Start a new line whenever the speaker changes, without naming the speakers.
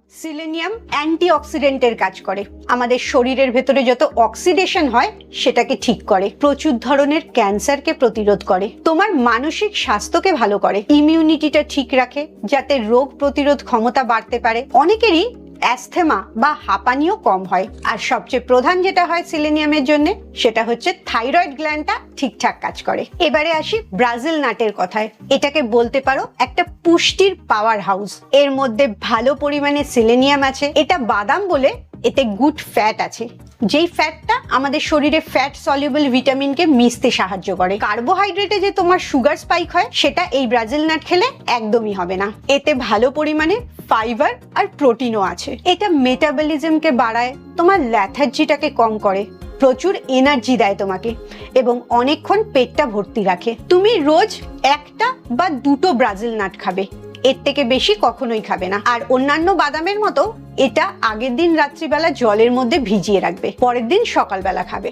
Selenium অ্যান্টিঅক্সিডেন্টের কাজ করে, আমাদের শরীরের ভেতরে যত অক্সিডেশন হয় সেটাকে ঠিক করে, প্রচুর ধরনের ক্যান্সারকে প্রতিরোধ করে, তোমার মানসিক স্বাস্থ্যকে ভালো করে, ইমিউনিটিটা ঠিক রাখে যাতে রোগ প্রতিরোধ ক্ষমতা বাড়তে পারে। অনেকেরই অ্যাস্থেমা বা হাঁপানিও কম হয়। আর সবচেয়ে প্রধান যেটা হয় সিলেনিয়ামের জন্য সেটা হচ্ছে থাইরয়েড গ্ল্যান্ডটা ঠিকঠাক কাজ করে। এবারে আসি ব্রাজিল নাটের কথায়। এটাকে বলতে পারো একটা পুষ্টির পাওয়ার হাউস। এর মধ্যে ভালো পরিমাণে সিলেনিয়াম আছে। এটা বাদাম বলে এতে গুড ফ্যাট আছে, যেই ফ্যাটটা আমাদের শরীরে ফ্যাট সলিউবল ভিটামিনকে মিশতে সাহায্য করে। কার্বোহাইড্রেটে যে তোমার সুগার স্পাইক হয় সেটা এই ব্রাজিল নাট খেলে একদমই হবে না। এতে ভালো পরিমাণে ফাইবার আর প্রোটিনও আছে। এটা মেটাবলিজমকে বাড়ায়, তোমার ল্যাথার্জিটাকে কম করে, প্রচুর এনার্জি দেয় তোমাকে এবং অনেকক্ষণ পেটটা ভর্তি রাখে। তুমি রোজ একটা বা দুটো ব্রাজিল নাট খাবে, এর থেকে বেশি কখনোই খাবে না। আর অন্যান্য বাদামের মতো এটা আগের দিন রাত্রিবেলা জলের মধ্যে ভিজিয়ে রাখবে, পরের দিন সকালবেলা খাবে।